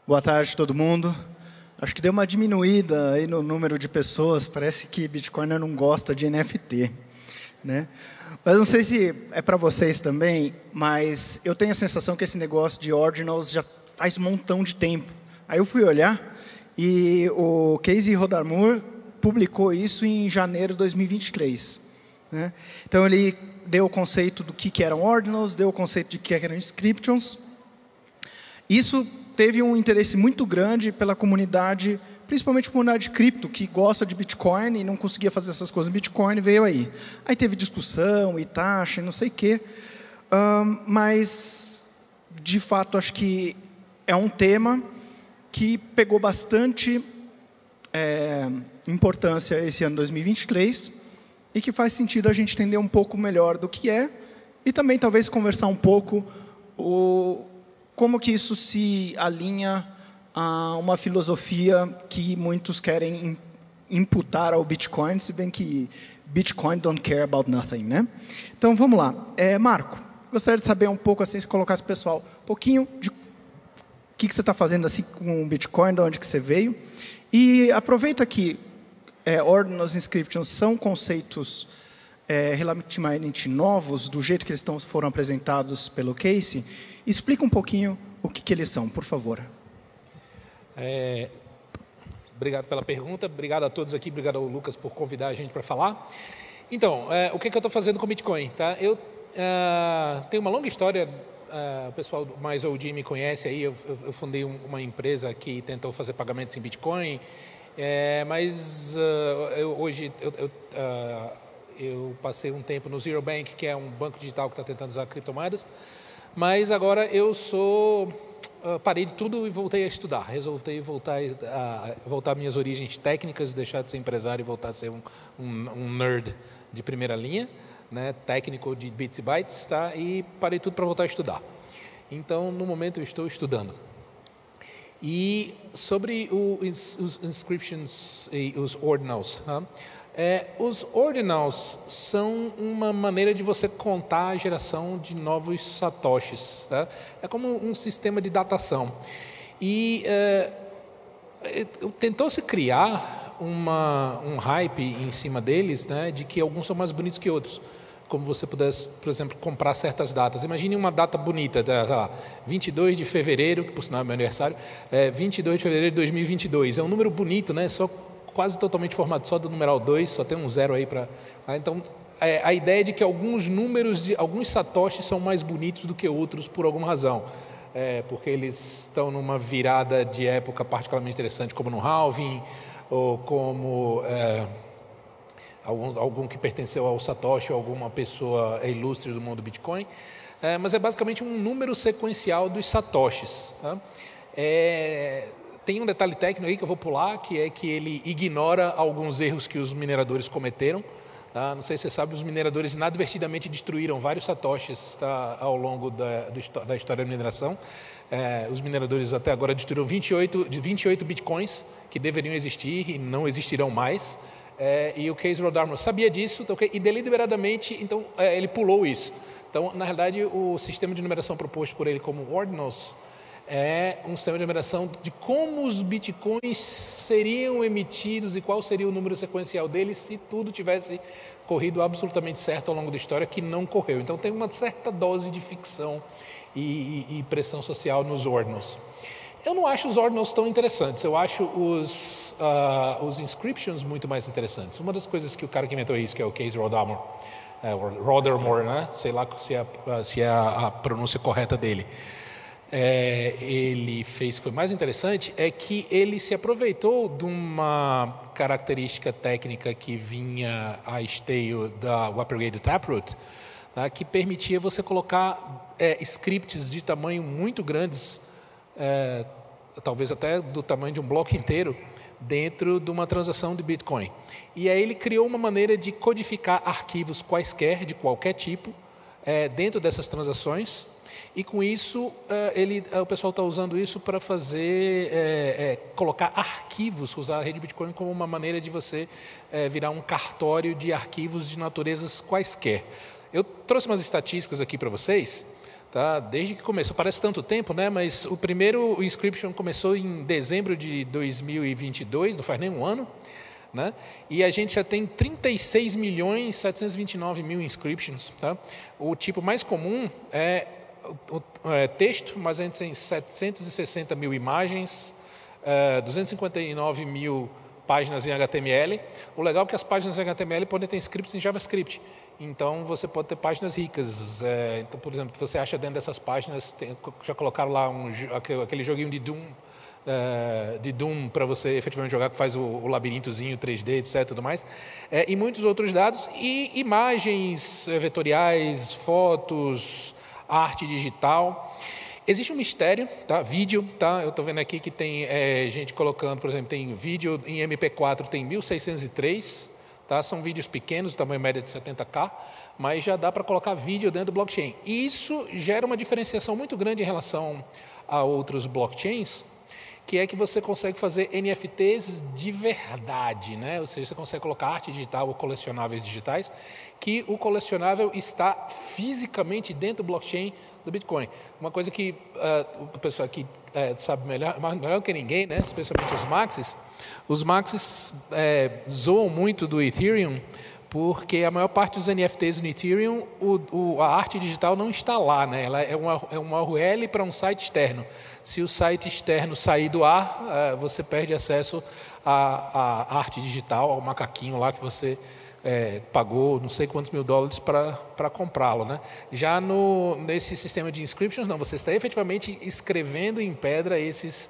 Boa tarde, todo mundo. Acho que deu uma diminuída aí no número de pessoas. Parece que Bitcoin não gosta de NFT, né? Mas não sei se é para vocês também, mas eu tenho a sensação que esse negócio de ordinals já faz um montão de tempo. Aí eu fui olhar e o Casey Rodarmor publicou isso em janeiro de 2023. Né? Então ele deu o conceito do que eram ordinals, deu o conceito de que eram inscriptions. Isso teve um interesse muito grande pela comunidade, principalmente a comunidade de cripto, que gosta de Bitcoin e não conseguia fazer essas coisas no Bitcoin, veio aí. Aí teve discussão e taxa e não sei o quê. Mas, de fato, acho que é um tema que pegou bastante importância esse ano 2023 e que faz sentido a gente entender um pouco melhor do que é e também, talvez, conversar um pouco como que isso se alinha a uma filosofia que muitos querem imputar ao Bitcoin, se bem que Bitcoin don't care about nothing, né? Então, vamos lá. Marco, gostaria de saber um pouco, assim, se colocasse, pessoal, um pouquinho de o que você está fazendo assim com o Bitcoin, de onde que você veio. E aproveita que Ordinals Inscriptions são conceitos relativamente novos, do jeito que eles foram apresentados pelo Casey. Explica um pouquinho o que eles são, por favor. Obrigado pela pergunta, obrigado a todos aqui, obrigado ao Lucas por convidar a gente para falar. Então, o que eu estou fazendo com Bitcoin? Tá? Eu tenho uma longa história, o pessoal mais OG me conhece aí, eu fundei uma empresa que tentou fazer pagamentos em Bitcoin, mas hoje eu passei um tempo no Zero Bank, que é um banco digital que está tentando usar criptomoedas. Mas agora eu parei de tudo e voltei a estudar. Resolvi voltar às minhas origens técnicas, deixar de ser empresário e voltar a ser um nerd de primeira linha, né, técnico de bits e bytes, tá? E parei tudo para voltar a estudar. Então, no momento, eu estou estudando. E sobre os inscriptions e os ordinals, tá? Os ordinals são uma maneira de você contar a geração de novos satoshis. Tá? É como um sistema de datação. E tentou-se criar um hype em cima deles, né, de que alguns são mais bonitos que outros. Como você pudesse, por exemplo, comprar certas datas. Imagine uma data bonita, sei lá, 22 de fevereiro, que por sinal é meu aniversário, 22 de fevereiro de 2022. É um número bonito, né? Só quase totalmente formado só do numeral 2, só tem um zero aí para... Então, a ideia é de que alguns números, alguns satoshis são mais bonitos do que outros por alguma razão. Porque eles estão numa virada de época particularmente interessante, como no halving, ou como algum que pertenceu ao Satoshi, ou alguma pessoa ilustre do mundo Bitcoin. Mas é basicamente um número sequencial dos satoshis. Tá? Tem um detalhe técnico aí que eu vou pular, que é que ele ignora alguns erros que os mineradores cometeram. Tá? Não sei se você sabe, os mineradores inadvertidamente destruíram vários satoshis, tá, ao longo da história da mineração. Os mineradores até agora destruíram 28 bitcoins que deveriam existir e não existirão mais. E o Casey Rodarmor sabia disso, então, e deliberadamente então, ele pulou isso. Então, na realidade, o sistema de numeração proposto por ele como ordinals é um sistema de numeração de como os bitcoins seriam emitidos e qual seria o número sequencial deles se tudo tivesse corrido absolutamente certo ao longo da história, que não correu. Então tem uma certa dose de ficção e pressão social nos ordinals. Eu não acho os ordinals tão interessantes, eu acho os inscriptions muito mais interessantes. Uma das coisas que o cara que inventou isso, que é o Casey Rodarmor, né? Sei lá se é a pronúncia correta dele, ele fez, que foi mais interessante, é que ele se aproveitou de uma característica técnica que vinha a esteio da Upgraded Taproot, tá, que permitia você colocar scripts de tamanho muito grandes, talvez até do tamanho de um bloco inteiro, dentro de uma transação de Bitcoin. E aí ele criou uma maneira de codificar arquivos quaisquer, de qualquer tipo, dentro dessas transações. E com isso, o pessoal está usando isso para fazer, colocar arquivos, usar a rede Bitcoin como uma maneira de você virar um cartório de arquivos de naturezas quaisquer. Eu trouxe umas estatísticas aqui para vocês, tá? Desde que começou, parece tanto tempo, né? Mas o primeiro Inscription começou em dezembro de 2022, não faz nem um ano, né? E a gente já tem 36.729.000 inscriptions, tá? O tipo mais comum é texto, mas a gente tem 760.000 imagens, 259.000 páginas em HTML. O legal é que as páginas em HTML podem ter scripts em JavaScript. Então, você pode ter páginas ricas. Então, por exemplo, você acha dentro dessas páginas, já colocaram lá aquele joguinho de Doom para você efetivamente jogar, que faz o labirintozinho 3D, etc. Tudo mais. E muitos outros dados. E imagens vetoriais, fotos, arte digital. Existe um mistério, tá? Vídeo, tá? Eu estou vendo aqui que tem gente colocando, por exemplo, tem vídeo em MP4, tem 1603, tá? São vídeos pequenos, tamanho média de 70K, mas já dá para colocar vídeo dentro do blockchain. E isso gera uma diferenciação muito grande em relação a outros blockchains, que é que você consegue fazer NFTs de verdade, né? Ou seja, você consegue colocar arte digital ou colecionáveis digitais, que o colecionável está fisicamente dentro do blockchain do Bitcoin. Uma coisa que o pessoal aqui sabe melhor do que ninguém, né? Especialmente os maxis zoam muito do Ethereum, porque a maior parte dos NFTs no Ethereum, a arte digital não está lá, né? Ela é uma URL para um site externo. Se o site externo sair do ar, você perde acesso à arte digital, ao macaquinho lá que você pagou não sei quantos $1.000 para comprá-lo, né? Já nesse sistema de inscriptions, não, você está efetivamente escrevendo em pedra esses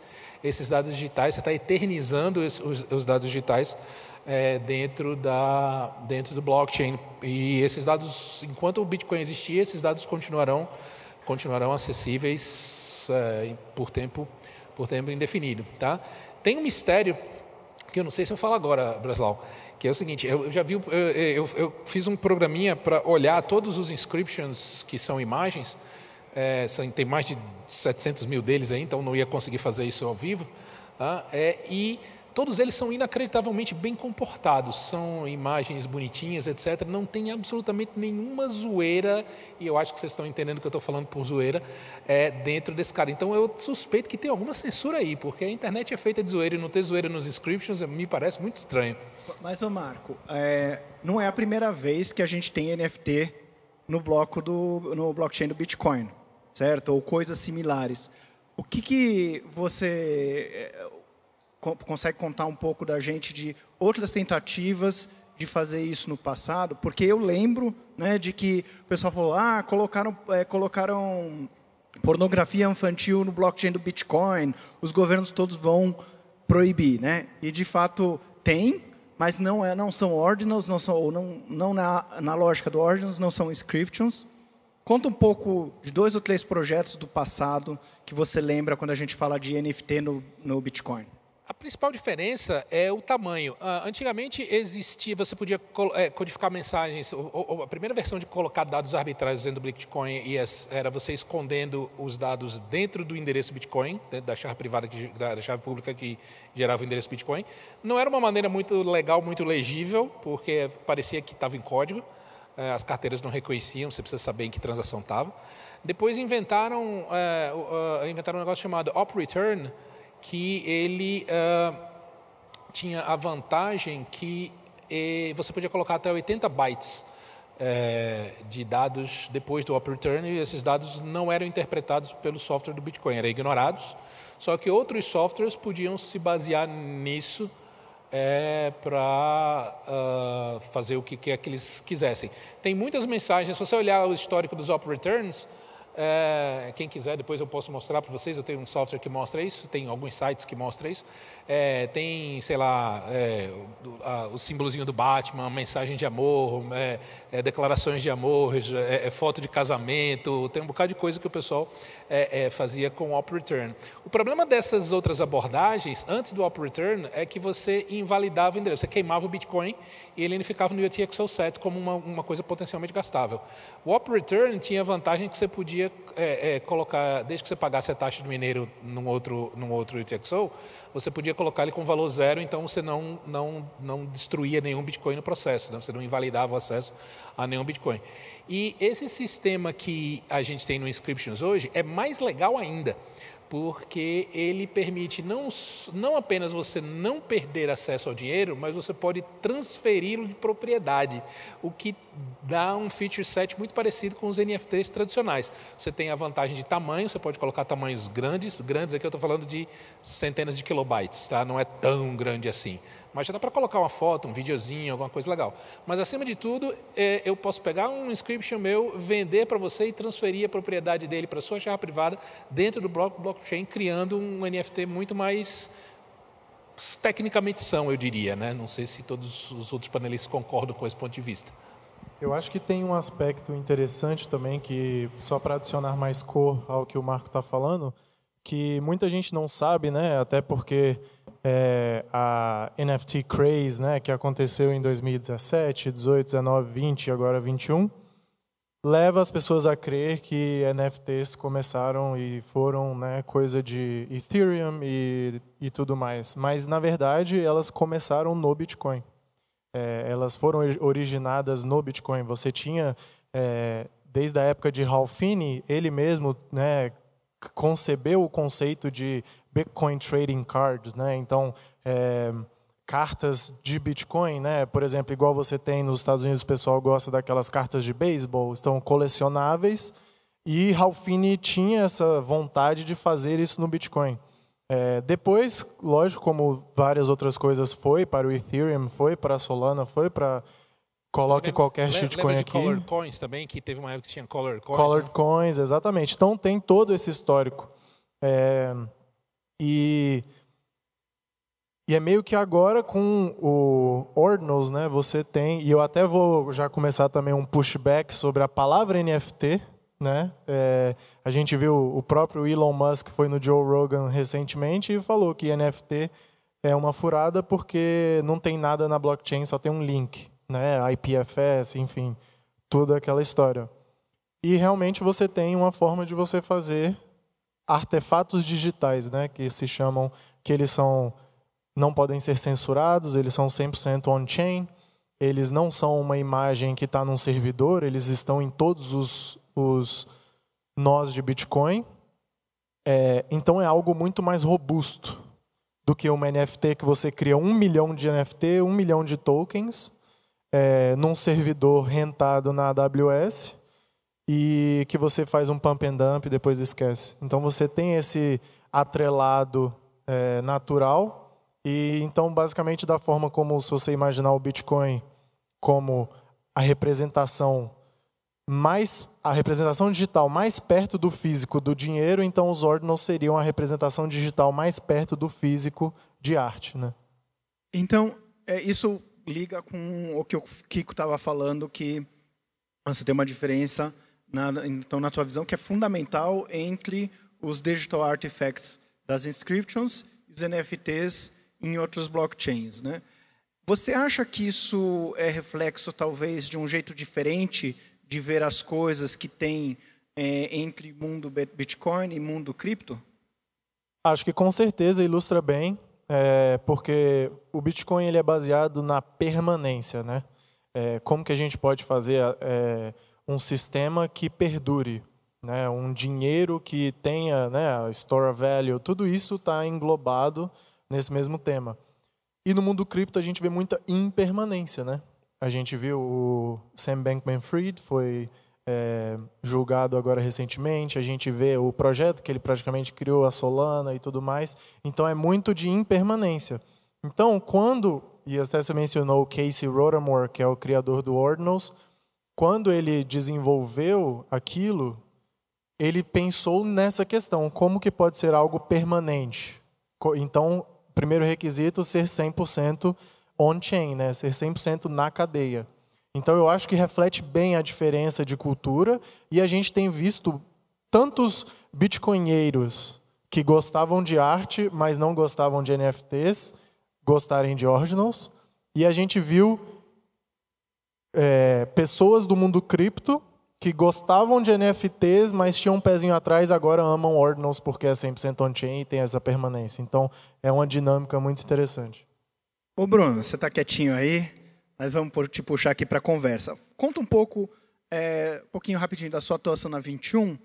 dados digitais, você está eternizando os dados digitais dentro do blockchain. E esses dados, enquanto o Bitcoin existir, esses dados continuarão acessíveis por tempo indefinido, tá? Tem um mistério que eu não sei se eu falo agora, Breslau, que é o seguinte: eu já vi, eu fiz um programinha para olhar todos os inscriptions que são imagens, tem mais de 700.000 deles aí, então não ia conseguir fazer isso ao vivo, tá? E todos eles são inacreditavelmente bem comportados, são imagens bonitinhas, etc. Não tem absolutamente nenhuma zoeira, e eu acho que vocês estão entendendo que eu estou falando por zoeira, dentro desse cara. Então eu suspeito que tem alguma censura aí, porque a internet é feita de zoeira e não ter zoeira nos inscriptions me parece muito estranho. Mas, ô Marco, não é a primeira vez que a gente tem NFT no blockchain do Bitcoin, certo? Ou coisas similares. O que você consegue contar um pouco da gente de outras tentativas de fazer isso no passado? Porque eu lembro, né, de que o pessoal falou, colocaram pornografia infantil no blockchain do Bitcoin, os governos todos vão proibir, né? E de fato tem, mas não são ordinals, não na lógica do ordinals, não são inscriptions. Conta um pouco de 2 ou 3 projetos do passado que você lembra quando a gente fala de NFT no Bitcoin. A principal diferença é o tamanho. Antigamente você podia codificar mensagens. A primeira versão de colocar dados arbitrários dentro do Bitcoin era você escondendo os dados dentro do endereço Bitcoin, dentro da chave privada, da chave pública que gerava o endereço Bitcoin. Não era uma maneira muito legal, muito legível, porque parecia que estava em código. As carteiras não reconheciam, você precisa saber em que transação estava. Depois inventaram um negócio chamado OP-Return, que ele tinha a vantagem que você podia colocar até 80 bytes de dados depois do OP-Return, e esses dados não eram interpretados pelo software do Bitcoin, eram ignorados. Só que outros softwares podiam se basear nisso para fazer o que é que eles quisessem. Tem muitas mensagens, se você olhar o histórico dos OP-Returns, quem quiser, depois eu posso mostrar para vocês, eu tenho um software que mostra isso, tem alguns sites que mostram isso, tem, sei lá, o símbolozinho do Batman, mensagem de amor, declarações de amor, foto de casamento, tem um bocado de coisa que o pessoal fazia com o OP-Return. O problema dessas outras abordagens, antes do OP-Return, é que você invalidava o endereço, você queimava o Bitcoin e ele ficava no UTXO7 como uma coisa potencialmente gastável. O OP-Return tinha a vantagem que você podia podia colocar, desde que você pagasse a taxa de mineiro num outro UTXO, você podia colocar ele com valor zero, então você não destruía nenhum Bitcoin no processo, né? Você não invalidava o acesso a nenhum Bitcoin. E esse sistema que a gente tem no Inscriptions hoje é mais legal ainda, porque ele permite não apenas você não perder acesso ao dinheiro, mas você pode transferi-lo de propriedade, o que dá um feature set muito parecido com os NFTs tradicionais. Você tem a vantagem de tamanho, você pode colocar tamanhos grandes aqui eu estou falando de centenas de kilobytes, tá? Não é tão grande assim. Mas já dá para colocar uma foto, um videozinho, alguma coisa legal. Mas, acima de tudo, eu posso pegar um inscription meu, vender para você e transferir a propriedade dele para a sua chave privada dentro do blockchain, criando um NFT muito mais tecnicamente são, eu diria, né? Não sei se todos os outros panelistas concordam com esse ponto de vista. Eu acho que tem um aspecto interessante também, que só para adicionar mais cor ao que o Marco está falando, que muita gente não sabe, né? Até porque a NFT Craze, né, que aconteceu em 2017, 18, 19, 20 e agora 21, leva as pessoas a crer que NFTs começaram e foram, né, coisa de Ethereum e tudo mais. Mas, na verdade, elas começaram no Bitcoin. Elas foram originadas no Bitcoin. Você tinha, desde a época de Hal Finney, ele mesmo, né, concebeu o conceito de Bitcoin Trading Cards, né? Então, cartas de Bitcoin, né? Por exemplo, igual você tem nos Estados Unidos, o pessoal gosta daquelas cartas de beisebol, estão colecionáveis, e Hal Finney tinha essa vontade de fazer isso no Bitcoin. Depois, lógico, como várias outras coisas, foi para o Ethereum, foi para a Solana, foi para... Coloque qualquer shitcoin aqui. Lembra de Colored Coins também, que teve uma época que tinha Colored Coins? Colored Coins, exatamente. Então, tem todo esse histórico. E é meio que agora com o Ordinals, né, você tem, e eu até vou já começar também um pushback sobre a palavra NFT, né? A gente viu o próprio Elon Musk foi no Joe Rogan recentemente e falou que NFT é uma furada porque não tem nada na blockchain, só tem um link, né? IPFS, enfim, toda aquela história. E realmente você tem uma forma de você fazer artefatos digitais, né, que se chamam, que eles não podem ser censurados, eles são 100% on-chain, eles não são uma imagem que está num servidor, eles estão em todos os nós de Bitcoin. Então é algo muito mais robusto do que uma NFT que você cria 1 milhão de NFT, 1 milhão de tokens, num servidor rentado na AWS, e que você faz um pump and dump e depois esquece. Então você tem esse atrelado natural, e então basicamente da forma como, se você imaginar o Bitcoin como a representação digital mais perto do físico do dinheiro, então os Ordinals seriam a representação digital mais perto do físico de arte, né? Então, isso liga com o que o Kiko estava falando, que você tem uma diferença então, na tua visão, que é fundamental entre os digital artifacts das inscriptions e os NFTs em outros blockchains, né? Você acha que isso é reflexo, talvez, de um jeito diferente de ver as coisas que tem entre mundo Bitcoin e mundo cripto? Acho que com certeza ilustra bem, porque o Bitcoin ele é baseado na permanência, né? Como que a gente pode fazer um sistema que perdure, né? Um dinheiro que tenha, né, store of value, tudo isso está englobado nesse mesmo tema. E no mundo cripto a gente vê muita impermanência, né? A gente viu o Sam Bankman-Fried foi julgado agora recentemente, a gente vê o projeto que ele praticamente criou, a Solana e tudo mais. Então é muito de impermanência. Então, e até você mencionou o Casey Rodarmore, que é o criador do Ordinals, quando ele desenvolveu aquilo, ele pensou nessa questão, como que pode ser algo permanente? Então, primeiro requisito, ser 100% on-chain, né? Ser 100% na cadeia. Então, eu acho que reflete bem a diferença de cultura, e a gente tem visto tantos bitcoinheiros que gostavam de arte, mas não gostavam de NFTs, gostarem de Ordinals, e a gente viu pessoas do mundo cripto que gostavam de NFTs, mas tinham um pezinho atrás, agora amam Ordinals porque é 100% on-chain e tem essa permanência. Então, é uma dinâmica muito interessante. Ô Bruno, você está quietinho aí, mas vamos te puxar aqui para a conversa. Conta um pouquinho rapidinho da sua atuação na 21,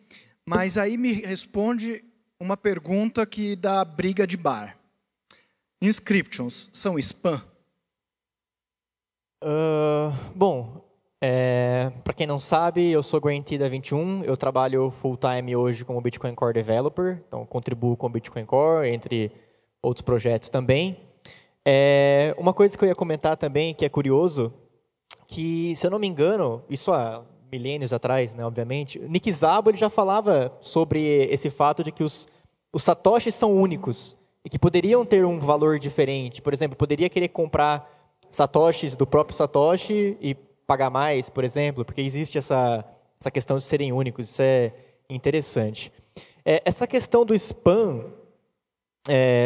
mas aí me responde uma pergunta que dá briga de bar. Inscriptions são spam? Bom, para quem não sabe, eu sou grantee da 21, eu trabalho full-time hoje como Bitcoin Core Developer, então contribuo com o Bitcoin Core, entre outros projetos também. Uma coisa que eu ia comentar também, que é curioso, que, se eu não me engano, isso há milênios atrás, né, obviamente, Nick Szabo ele já falava sobre esse fato de que os satoshis são únicos e que poderiam ter um valor diferente. Por exemplo, poderia querer comprar satoshis do próprio Satoshi e pagar mais, por exemplo, porque existe essa questão de serem únicos. Isso é interessante. Essa questão do spam,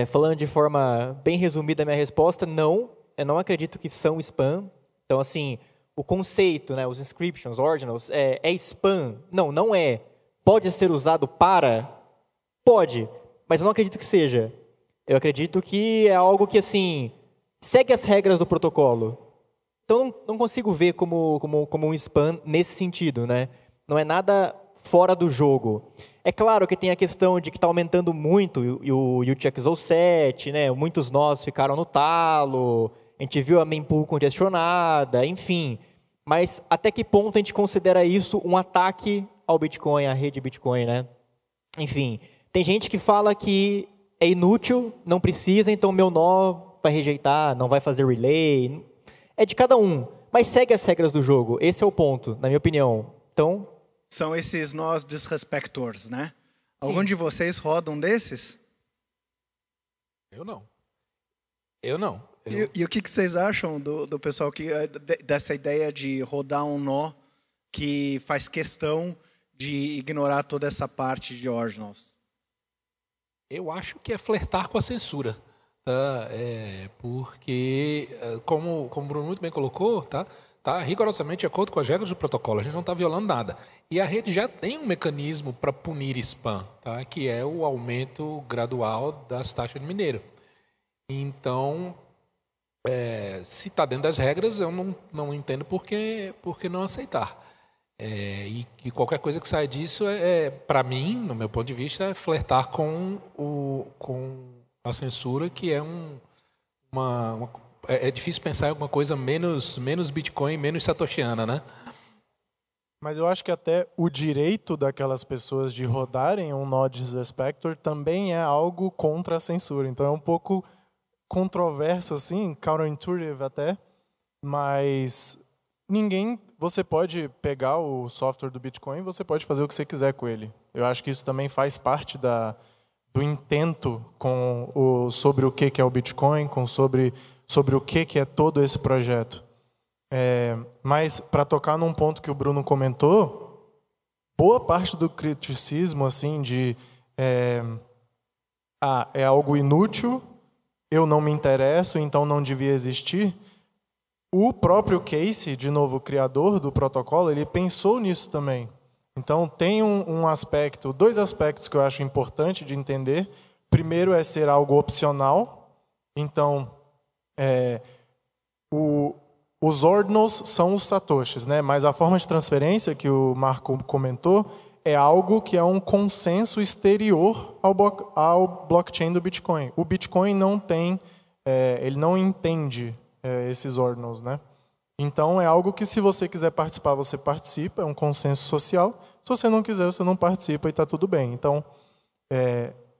falando de forma bem resumida a minha resposta, não, eu não acredito que são spam. Então, assim, o conceito, né, os inscriptions, ordinals, é spam? Não, não é. Pode ser usado para? Pode, mas eu não acredito que seja. Eu acredito que é algo que, assim, segue as regras do protocolo. Então, não consigo ver como um spam nesse sentido, né? Não é nada fora do jogo. É claro que tem a questão de que está aumentando muito e o UTXO7, né? Muitos nós ficaram no talo, a gente viu a mempool congestionada, enfim. Mas até que ponto a gente considera isso um ataque ao Bitcoin, à rede Bitcoin, né? Enfim, tem gente que fala que é inútil, não precisa, então meu nó vai rejeitar, não vai fazer relay. É de cada um, mas segue as regras do jogo. Esse é o ponto, na minha opinião. Então, são esses nós disrespectors, né? Sim. Algum de vocês roda um desses? Eu não. E o que vocês acham do pessoal dessa ideia de rodar um nó que faz questão de ignorar toda essa parte de ordinals? Eu acho que é flertar com a censura. Tá? Porque, como o Bruno muito bem colocou, tá rigorosamente de acordo com as regras do protocolo. A gente não está violando nada. E a rede já tem um mecanismo para punir spam, tá? Que é o aumento gradual das taxas de mineiro. Então, se está dentro das regras, eu não entendo por que não aceitar. E qualquer coisa que saia disso, para mim, no meu ponto de vista, é flertar com a censura, que é é difícil pensar em alguma coisa menos Bitcoin, menos satoshiana, né? Mas eu acho que até o direito daquelas pessoas de rodarem um nó disrespector também é algo contra a censura. Então é um pouco controverso, assim, counterintuitive até, mas você pode pegar o software do Bitcoin e você pode fazer o que você quiser com ele. Eu acho que isso também faz parte do intento sobre o que é o Bitcoin, sobre o que é todo esse projeto. Mas, para tocar num ponto que o Bruno comentou, boa parte do criticismo assim, é algo inútil, eu não me interesso, então não devia existir. O próprio Casey, de novo, o criador do protocolo, ele pensou nisso também. Então, tem dois aspectos que eu acho importante de entender. Primeiro é ser algo opcional. Então, os ordinals são os satoshis, né? Mas a forma de transferência que o Marco comentou é algo que é um consenso exterior ao blockchain do Bitcoin. O Bitcoin não tem, ele não entende esses ordinals, né? Então, é algo que, se você quiser participar, você participa, é um consenso social. Se você não quiser, você não participa e está tudo bem. Então,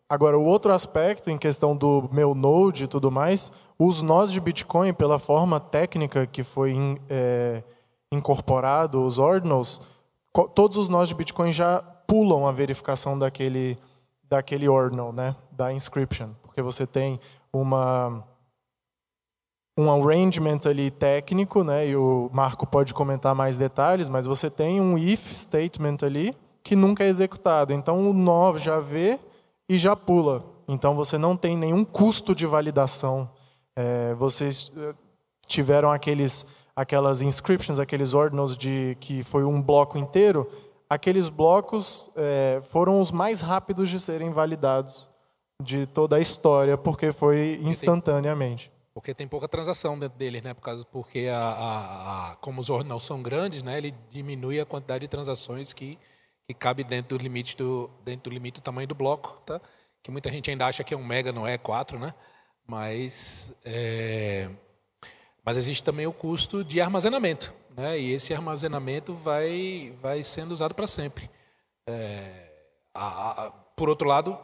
agora, o outro aspecto, em questão do meu node e tudo mais, os nós de Bitcoin, pela forma técnica que foi incorporado, os ordinals, todos os nós de Bitcoin já pulam a verificação daquele ordinal, né, da inscription, porque você tem um arrangement ali técnico, né, e o Marco pode comentar mais detalhes, mas você tem um if statement ali que nunca é executado. Então, o nó já vê e já pula. Então, você não tem nenhum custo de validação. Vocês tiveram aquelas inscriptions, aqueles ordinals que foi um bloco inteiro, aqueles blocos foram os mais rápidos de serem validados de toda a história, porque foi instantaneamente. Porque tem pouca transação dentro deles, né? Porque como os ordinals são grandes, né? Ele diminui a quantidade de transações que cabe dentro do limite do tamanho do bloco, tá? Que muita gente ainda acha que é 1 mega, não é 4, né? Mas existe também o custo de armazenamento, né? E esse armazenamento vai sendo usado para sempre. Por outro lado,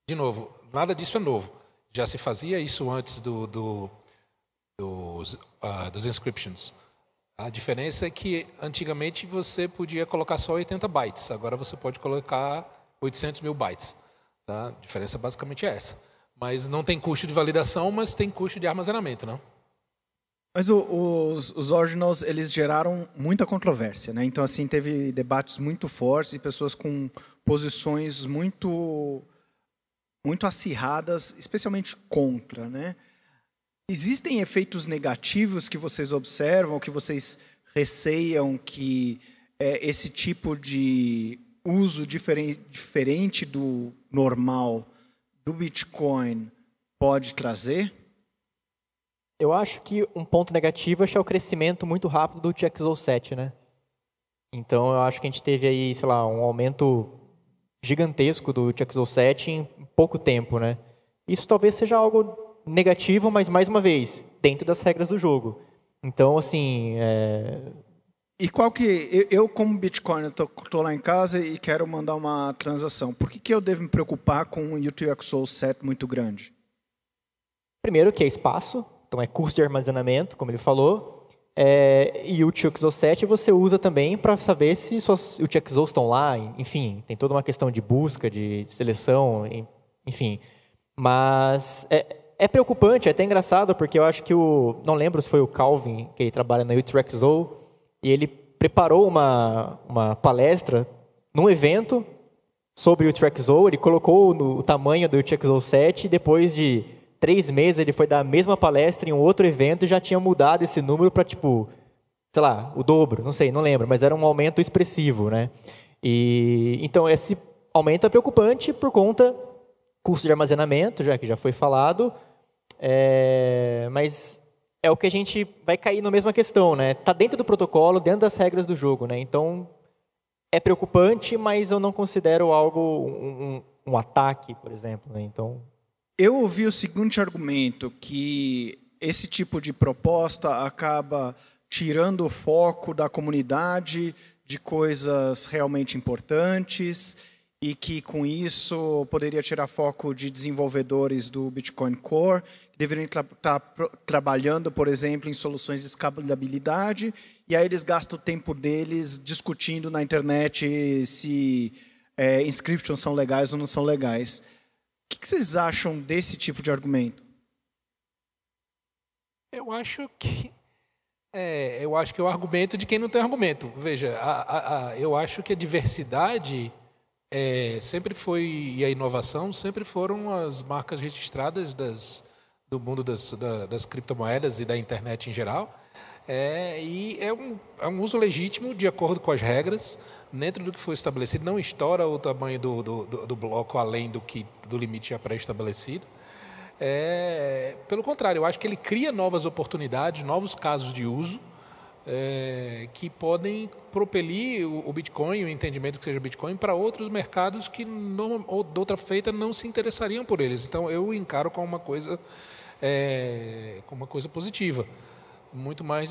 de novo, nada disso é novo. Já se fazia isso antes dos inscriptions. A diferença é que antigamente você podia colocar só 80 bytes, agora você pode colocar 800 mil bytes. Tá? A diferença basicamente é essa. Mas não tem custo de validação, mas tem custo de armazenamento, não? Mas os ordinals, eles geraram muita controvérsia, né? Então, assim, teve debates muito fortes e pessoas com posições muito acirradas, especialmente contra, né? Existem efeitos negativos que vocês observam, que vocês receiam que esse tipo de uso diferente do normal do Bitcoin pode trazer? Eu acho que um ponto negativo é o crescimento muito rápido do TXO7, né? Então, eu acho que a gente teve aí, sei lá, um aumento gigantesco do TXO7 em pouco tempo, né? Isso talvez seja algo negativo, mas, mais uma vez, dentro das regras do jogo. Então, assim... E qual que... Eu, como Bitcoin, estou lá em casa e quero mandar uma transação. Por que eu devo me preocupar com um UTXO7 muito grande? Primeiro, que é espaço. Então, é custo de armazenamento, como ele falou. E o UTXO7 você usa também para saber se suas UTXOs estão lá. Enfim, tem toda uma questão de busca, de seleção, enfim. Mas é preocupante, é até engraçado, porque eu acho que não lembro se foi o Calvin, que ele trabalha na UTXO, e ele preparou uma palestra num evento sobre o UTXO, ele colocou o tamanho do UTXO7, e depois de 3 meses ele foi dar a mesma palestra em um outro evento e já tinha mudado esse número para, tipo, sei lá, o dobro, não lembro, mas era um aumento expressivo, né? Então, esse aumento é preocupante por conta do custo de armazenamento, já que já foi falado, mas é o que a gente vai cair na mesma questão, né? Está dentro do protocolo, dentro das regras do jogo, né? Então, é preocupante, mas eu não considero algo um ataque, por exemplo, né? Então... Eu ouvi o seguinte argumento, que esse tipo de proposta acaba tirando o foco da comunidade de coisas realmente importantes e que, com isso, poderia tirar foco de desenvolvedores do Bitcoin Core, que deveriam estar trabalhando, por exemplo, em soluções de escalabilidade, e aí eles gastam o tempo deles discutindo na internet se inscriptions são legais ou não são legais. O que vocês acham desse tipo de argumento? Eu acho que é o argumento de quem não tem argumento. Veja, eu acho que a diversidade sempre foi, e a inovação sempre foram as marcas registradas do mundo das criptomoedas e da internet em geral. E é um uso legítimo de acordo com as regras, dentro do que foi estabelecido. Não estoura o tamanho do bloco além do limite já pré-estabelecido. Pelo contrário, eu acho que ele cria novas oportunidades, novos casos de uso que podem propelir o Bitcoin, o entendimento que seja Bitcoin, para outros mercados que, ou de outra feita, não se interessariam por eles. Então, eu encaro como uma coisa positiva. Muito mais.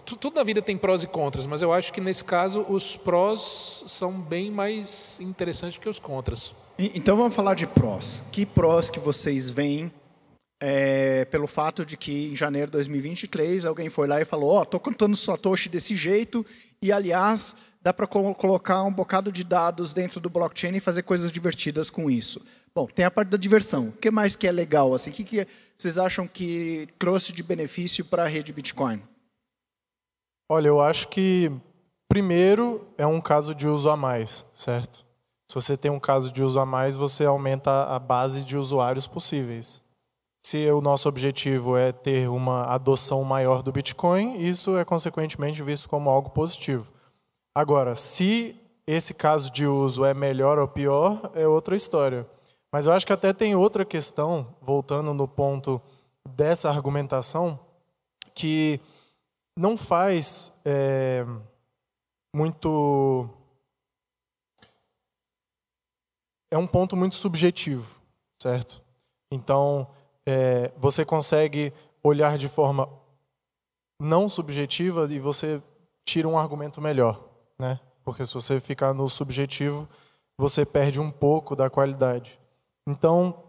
Tudo na vida tem prós e contras, mas eu acho que nesse caso os prós são bem mais interessantes que os contras. Então vamos falar de prós. Que prós que vocês veem pelo fato de que em janeiro de 2023 alguém foi lá e falou: estou contando Satoshi desse jeito e, aliás, dá para colocar um bocado de dados dentro do blockchain e fazer coisas divertidas com isso. Bom, tem a parte da diversão. O que mais que é legal? Assim, o que vocês acham que trouxe de benefício para a rede Bitcoin? Olha, eu acho que, primeiro, é um caso de uso a mais, certo? Se você tem um caso de uso a mais, você aumenta a base de usuários possíveis. Se o nosso objetivo é ter uma adoção maior do Bitcoin, isso é consequentemente visto como algo positivo. Agora, se esse caso de uso é melhor ou pior, é outra história. Mas eu acho que até tem outra questão, voltando no ponto dessa argumentação, que não faz muito... É um ponto muito subjetivo, certo? Então, você consegue olhar de forma não subjetiva e você tira um argumento melhor, né? Porque se você ficar no subjetivo, você perde um pouco da qualidade. Então,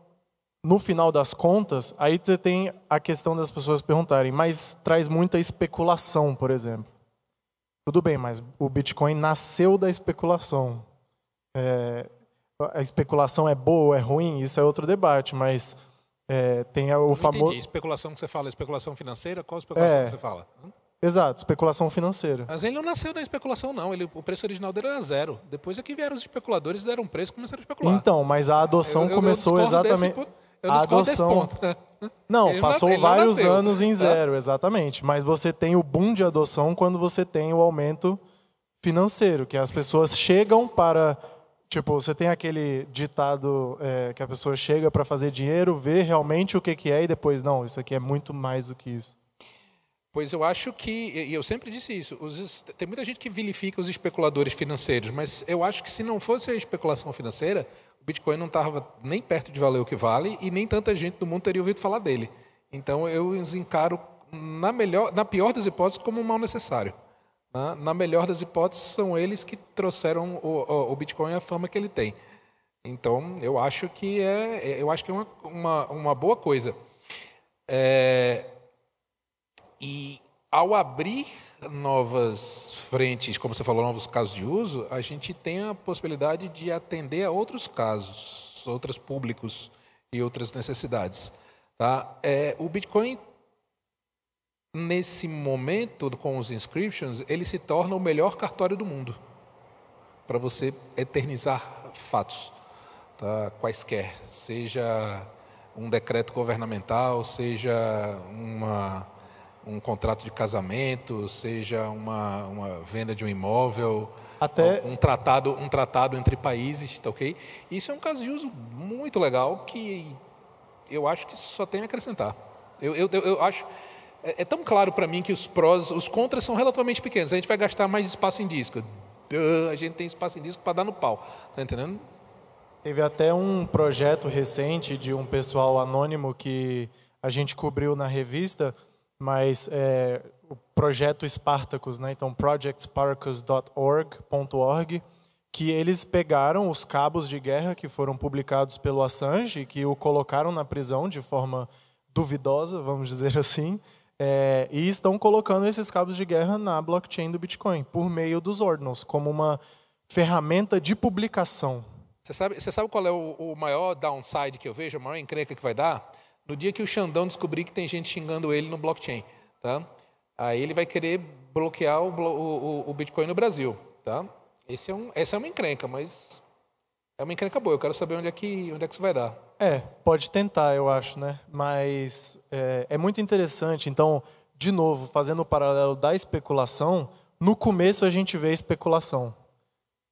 no final das contas, aí você tem a questão das pessoas perguntarem, mas traz muita especulação, por exemplo. Tudo bem, mas o Bitcoin nasceu da especulação. A especulação é boa ou é ruim? Isso é outro debate, mas tem o famoso... Entendi. Especulação que você fala, especulação financeira? Qual especulação que você fala? Exato, especulação financeira. Mas ele não nasceu da especulação, não. O preço original dele era zero. Depois é que vieram os especuladores, deram um preço e começaram a especular. Então, mas a adoção começou exatamente... Eu discordo desse ponto. Não, passou vários anos em zero, exatamente. Mas você tem o boom de adoção quando você tem o aumento financeiro, que as pessoas chegam para... Tipo, você tem aquele ditado que a pessoa chega para fazer dinheiro, vê realmente o que é e depois, não, isso aqui é muito mais do que isso. Pois eu acho que, e eu sempre disse isso, tem muita gente que vilifica os especuladores financeiros, mas eu acho que se não fosse a especulação financeira, o Bitcoin não estava nem perto de valer o que vale e nem tanta gente do mundo teria ouvido falar dele. Então eu os encaro, na pior das hipóteses, como um mal necessário. Na melhor das hipóteses, são eles que trouxeram o Bitcoin à fama que ele tem. Então eu acho que é uma boa coisa. E ao abrir novas frentes, como você falou, novos casos de uso, a gente tem a possibilidade de atender a outros casos, outros públicos e outras necessidades. Tá? O Bitcoin, nesse momento, com os inscriptions, ele se torna o melhor cartório do mundo para você eternizar fatos, tá? Quaisquer, seja um decreto governamental, seja um contrato de casamento, seja uma venda de um imóvel, até um tratado entre países, tá ok? Isso é um caso de uso muito legal que eu acho que só tem a acrescentar. Eu acho tão claro para mim que os prós, os contras são relativamente pequenos. A gente vai gastar mais espaço em disco. A gente tem espaço em disco para dar no pau, tá entendendo? Teve até um projeto recente de um pessoal anônimo que a gente cobriu na revista, mas o projeto Spartacus, né? Então projectspartacus.org, que eles pegaram os cabos de guerra que foram publicados pelo Assange e que o colocaram na prisão de forma duvidosa, vamos dizer assim, e estão colocando esses cabos de guerra na blockchain do Bitcoin por meio dos ordinals, como uma ferramenta de publicação. Você sabe qual é o maior downside que eu vejo, a maior encrenca que vai dar? No dia que o Xandão descobrir que tem gente xingando ele no blockchain, tá? Aí ele vai querer bloquear o Bitcoin no Brasil, tá? Essa é uma encrenca, mas é uma encrenca boa. Eu quero saber onde é que isso vai dar. Pode tentar, eu acho, né? Mas é muito interessante. Então, de novo, fazendo o paralelo da especulação, no começo a gente vê especulação.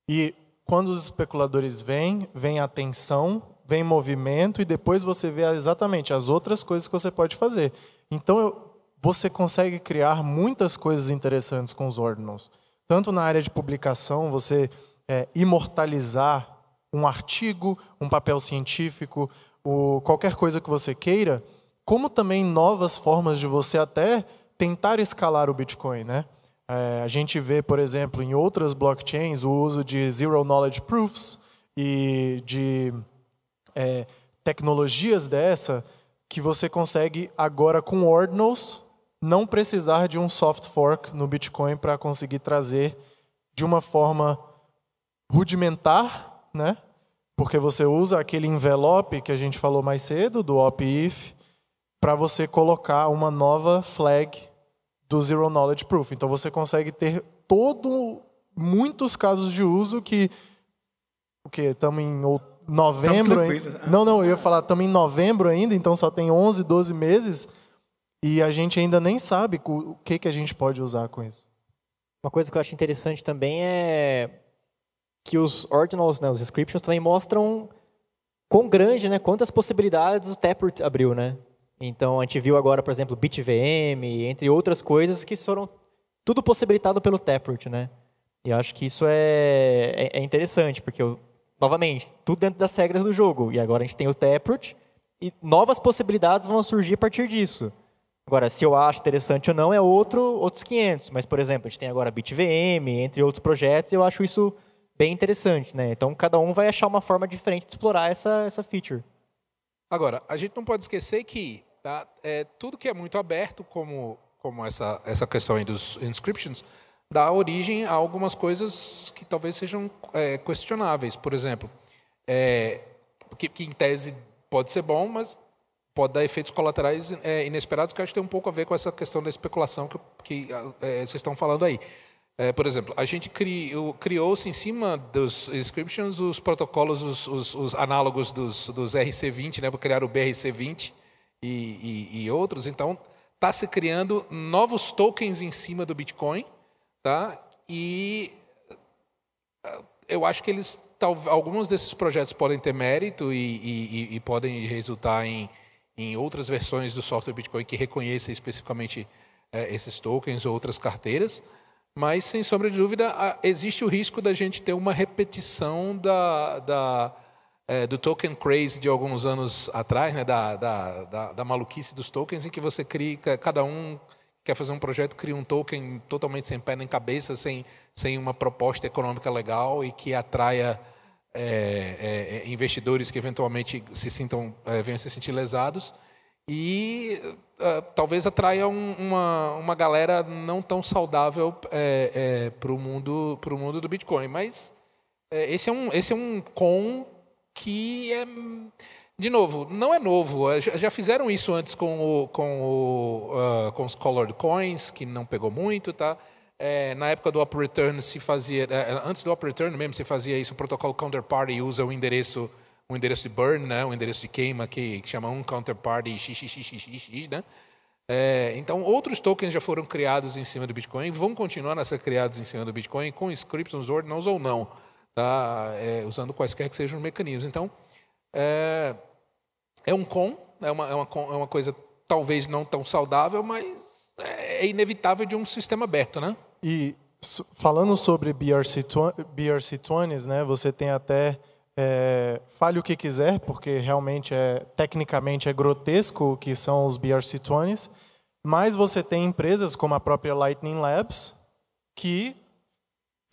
E quando os especuladores vem a atenção, vem movimento e depois você vê exatamente as outras coisas que você pode fazer. Então, você consegue criar muitas coisas interessantes com os ordinals. Tanto na área de publicação, você imortalizar um artigo, um papel científico, qualquer coisa que você queira, como também novas formas de você até tentar escalar o Bitcoin, né? A gente vê, por exemplo, em outras blockchains, o uso de Zero Knowledge Proofs e de tecnologias dessa que você consegue agora com ordinals não precisar de um soft fork no Bitcoin para conseguir trazer de uma forma rudimentar, né? Porque você usa aquele envelope que a gente falou mais cedo, do op-if, para você colocar uma nova flag do Zero Knowledge Proof. Então você consegue ter muitos casos de uso que estamos novembro. tranquilos. Não, eu ia falar, estamos em novembro ainda, então só tem 11, 12 meses e a gente ainda nem sabe o que a gente pode usar com isso. Uma coisa que eu acho interessante também é que os ordinals, né, os descriptions, também mostram quão grande, né, quantas possibilidades o Taproot abriu, né? Então, a gente viu agora, por exemplo, BitVM, entre outras coisas que foram tudo possibilitado pelo Taproot, né? E eu acho que isso é interessante, porque, novamente, tudo dentro das regras do jogo. E agora a gente tem o Taproot e novas possibilidades vão surgir a partir disso. Agora, se eu acho interessante ou não, é outros 500. Mas, por exemplo, a gente tem agora BitVM, entre outros projetos, e eu acho isso bem interessante, né? Então, cada um vai achar uma forma diferente de explorar essa feature. Agora, a gente não pode esquecer que tudo que é muito aberto, como essa questão aí dos inscriptions, dá origem a algumas coisas que talvez sejam questionáveis. Por exemplo, que em tese pode ser bom, mas pode dar efeitos colaterais inesperados, que eu acho que tem um pouco a ver com essa questão da especulação que vocês estão falando aí. Por exemplo, a gente criou-se em cima dos inscriptions os protocolos, os análogos dos RC20, né, para criar o BRC20 e outros. Então, está se criando novos tokens em cima do Bitcoin, tá? E eu acho que alguns desses projetos podem ter mérito e podem resultar em outras versões do software Bitcoin que reconheçam especificamente esses tokens ou outras carteiras. Mas, sem sombra de dúvida, existe o risco da gente ter uma repetição do token craze de alguns anos atrás, né, da maluquice dos tokens, em que você cria, cada um quer fazer um projeto, cria um token totalmente sem pé nem cabeça, sem uma proposta econômica legal e que atraia investidores que eventualmente venham se sentir lesados e talvez atraia uma galera não tão saudável para o mundo do Bitcoin. Mas esse é um con que de novo, não é novo. Já fizeram isso antes com os Colored Coins, que não pegou muito, tá? Na época do Op Return se fazia, antes do Op Return mesmo se fazia isso. O protocolo Counterparty usa o endereço de burn, né? O endereço de queima que chama counterparty xxxxx, né? Então outros tokens já foram criados em cima do Bitcoin, vão continuar a ser criados em cima do Bitcoin com inscriptions, ordinals ou não, tá? Usando quaisquer que sejam os mecanismos. Então é uma coisa talvez não tão saudável, mas é inevitável de um sistema aberto, né? E falando sobre BRC20s, né, você tem até fale o que quiser, porque realmente tecnicamente é grotesco o que são os BRC20s, mas você tem empresas como a própria Lightning Labs, que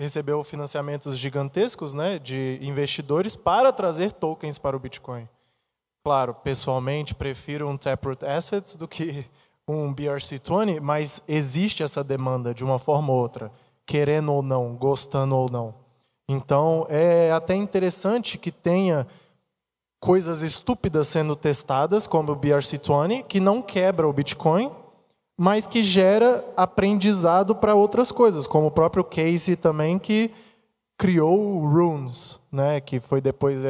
recebeu financiamentos gigantescos, né, de investidores para trazer tokens para o Bitcoin. Claro, pessoalmente prefiro um Taproot Assets do que um BRC20, mas existe essa demanda de uma forma ou outra, querendo ou não, gostando ou não. Então, é até interessante que tenha coisas estúpidas sendo testadas, como o BRC20, que não quebra o Bitcoin, mas que gera aprendizado para outras coisas, como o próprio Casey também, que criou o Runes, né, que foi depois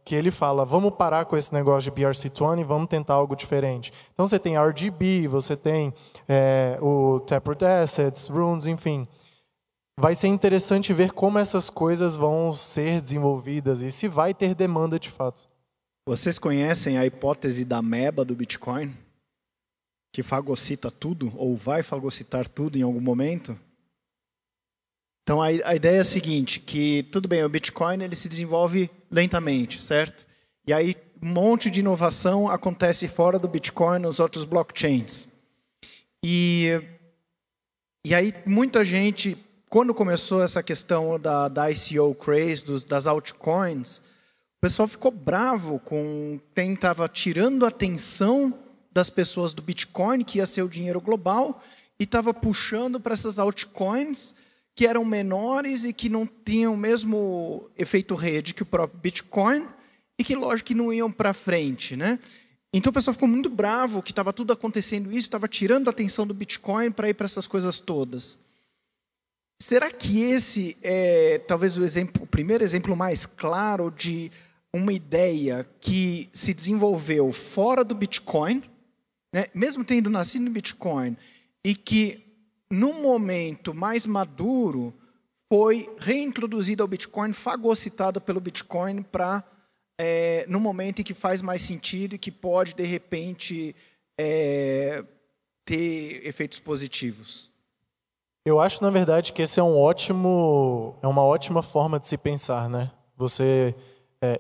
que ele fala, vamos parar com esse negócio de BRC20, vamos tentar algo diferente. Então, você tem RGB, você tem o Taproot Assets, Runes, enfim. Vai ser interessante ver como essas coisas vão ser desenvolvidas e se vai ter demanda de fato. Vocês conhecem a hipótese da ameba do Bitcoin? Que fagocita tudo, ou vai fagocitar tudo em algum momento? Então, a ideia é a seguinte, que, tudo bem, o Bitcoin ele se desenvolve lentamente, certo? E aí, um monte de inovação acontece fora do Bitcoin, nos outros blockchains. E aí, muita gente, quando começou essa questão da ICO craze, das altcoins, o pessoal ficou bravo com quem estava tirando a atenção das pessoas do Bitcoin, que ia ser o dinheiro global, e estava puxando para essas altcoins que eram menores e que não tinham o mesmo efeito rede que o próprio Bitcoin e que, lógico, que não iam para frente, né? Então, o pessoal ficou muito bravo que estava tudo acontecendo isso, estava tirando a atenção do Bitcoin para ir para essas coisas todas. Será que esse é talvez o primeiro exemplo mais claro de uma ideia que se desenvolveu fora do Bitcoin, né, mesmo tendo nascido no Bitcoin, e que, num momento mais maduro, foi reintroduzida ao Bitcoin, fagocitada pelo Bitcoin para, no momento em que faz mais sentido e que pode, de repente, ter efeitos positivos? Eu acho, na verdade, que esse é uma ótima forma de se pensar, né?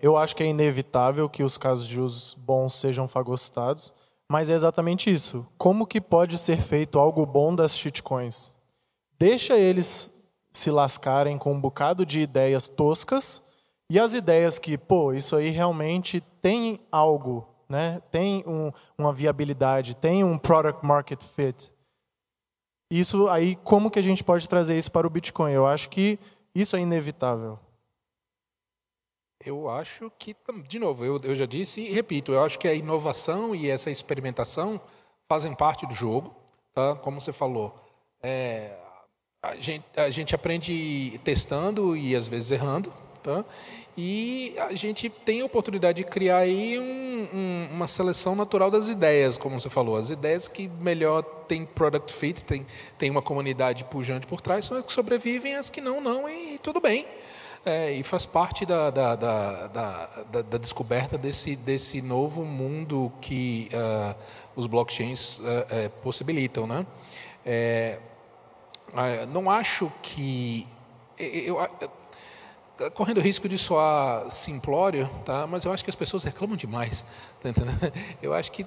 Eu acho que é inevitável que os casos de uso bons sejam fagocitados, mas é exatamente isso. Como que pode ser feito algo bom das shitcoins? Deixa eles se lascarem com um bocado de ideias toscas e as ideias que, isso aí realmente tem algo, né? Tem uma viabilidade, tem um product market fit. Isso aí, como que a gente pode trazer isso para o Bitcoin? Eu acho que isso é inevitável. Eu acho que, de novo, eu já disse e repito, eu acho que a inovação e essa experimentação fazem parte do jogo, tá? Como você falou, a gente aprende testando e às vezes errando, tá? E a gente tem a oportunidade de criar aí uma seleção natural das ideias, como você falou. As ideias que melhor têm product fit, tem uma comunidade pujante por trás, são as que sobrevivem, as que não, e tudo bem. E faz parte da descoberta desse novo mundo que os blockchains possibilitam, né? Não acho que... correndo o risco de soar simplório, tá? Mas eu acho que as pessoas reclamam demais. Tá entendendo? Eu acho que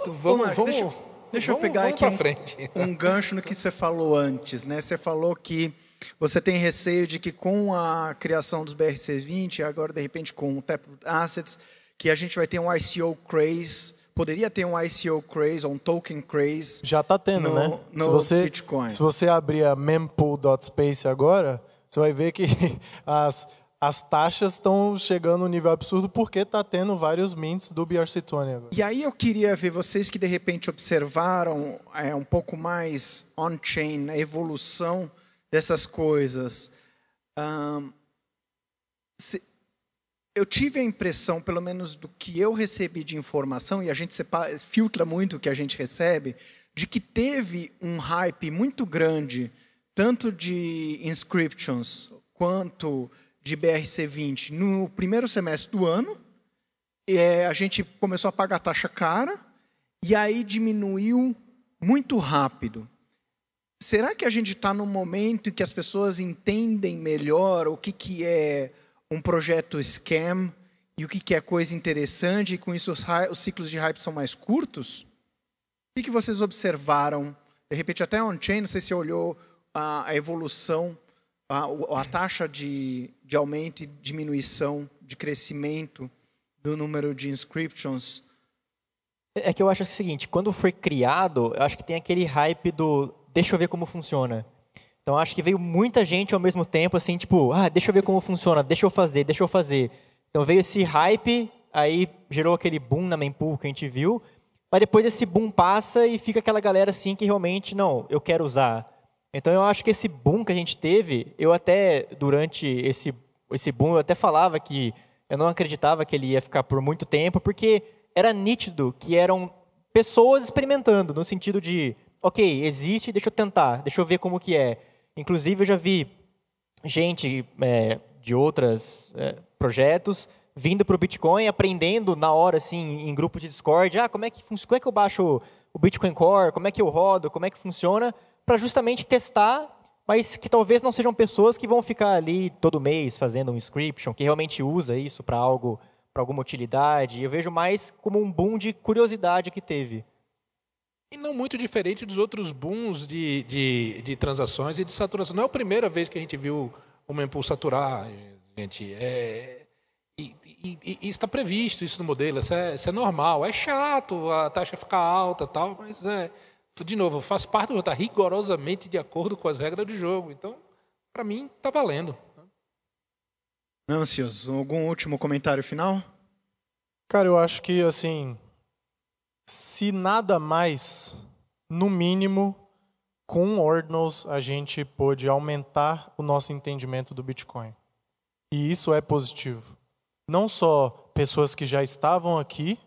Deixa eu pegar aqui frente. Um gancho no que você falou antes, né? Você falou que você tem receio de que com a criação dos BRC20, agora de repente com o Taproot Assets, que a gente vai ter um ICO craze, poderia ter um ICO craze ou um token craze. Já está tendo, né? No Bitcoin. Se você abrir a mempool.space agora, você vai ver que as taxas estão chegando a um nível absurdo porque está tendo vários mints do BRC20 agora. E aí eu queria ver vocês que de repente observaram um pouco mais on-chain, a evolução dessas coisas. Eu tive a impressão, pelo menos do que eu recebi de informação, e a gente filtra muito o que a gente recebe, de que teve um hype muito grande, tanto de inscriptions quanto de BRC20 no primeiro semestre do ano. A gente começou a pagar taxa cara e aí diminuiu muito rápido. Será que a gente está num momento em que as pessoas entendem melhor o que é um projeto scam e o que é coisa interessante, e com isso os ciclos de hype são mais curtos? O que vocês observaram? De repente até on-chain, não sei se você olhou a evolução, a taxa de aumento e diminuição, de crescimento do número de inscriptions. É que eu acho que é o seguinte, quando foi criado, eu acho que tem aquele hype do deixa eu ver como funciona. Então, acho que veio muita gente ao mesmo tempo, assim, tipo, deixa eu ver como funciona, deixa eu fazer. Então, veio esse hype, aí gerou aquele boom na mempool que a gente viu, mas depois esse boom passa e fica aquela galera, assim, que realmente, não, eu quero usar. Então, eu acho que esse boom que a gente teve, eu até, durante esse boom, eu até falava que eu não acreditava que ele ia ficar por muito tempo, porque era nítido que eram pessoas experimentando, no sentido de, ok, existe, deixa eu tentar, deixa eu ver como que é. Inclusive, eu já vi gente de outros projetos vindo para o Bitcoin, aprendendo na hora, assim, em grupo de Discord, como é que eu baixo o Bitcoin Core, como é que eu rodo, como é que funciona, para justamente testar, mas que talvez não sejam pessoas que vão ficar ali todo mês fazendo um inscription, que realmente usa isso para algo, para alguma utilidade. Eu vejo mais como um boom de curiosidade que teve. E não muito diferente dos outros booms de transações e de saturação. Não é a primeira vez que a gente viu o mempool saturar, gente. E está previsto isso no modelo, isso é normal. É chato a taxa ficar alta, tal, mas de novo, faz parte, está rigorosamente de acordo com as regras do jogo. Então, para mim, está valendo. Ansioso, algum último comentário final? Cara, eu acho que, assim, se nada mais, no mínimo, com Ordinals, a gente pôde aumentar o nosso entendimento do Bitcoin. E isso é positivo. não só pessoas que já estavam aqui,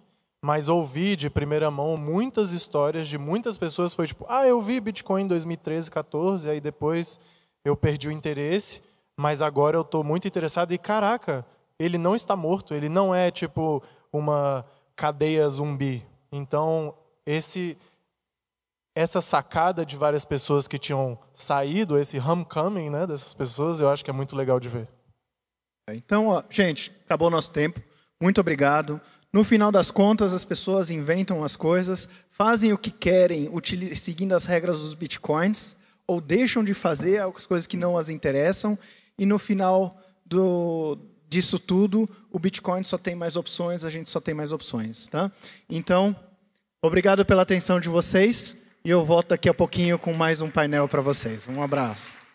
mas ouvi de primeira mão muitas histórias de muitas pessoas. Foi tipo, eu vi Bitcoin em 2013, 14, aí depois eu perdi o interesse, mas agora eu estou muito interessado. E caraca, ele não está morto, ele não é tipo uma cadeia zumbi. Então, essa sacada de várias pessoas que tinham saído, esse homecoming, né, dessas pessoas, eu acho que é muito legal de ver. Então, gente, acabou o nosso tempo. Muito obrigado. No final das contas, as pessoas inventam as coisas, fazem o que querem, seguindo as regras dos bitcoins, ou deixam de fazer as coisas que não as interessam, e no final disso tudo, o Bitcoin só tem mais opções, a gente só tem mais opções. Tá? Então, obrigado pela atenção de vocês, e eu volto daqui a pouquinho com mais um painel para vocês. Um abraço.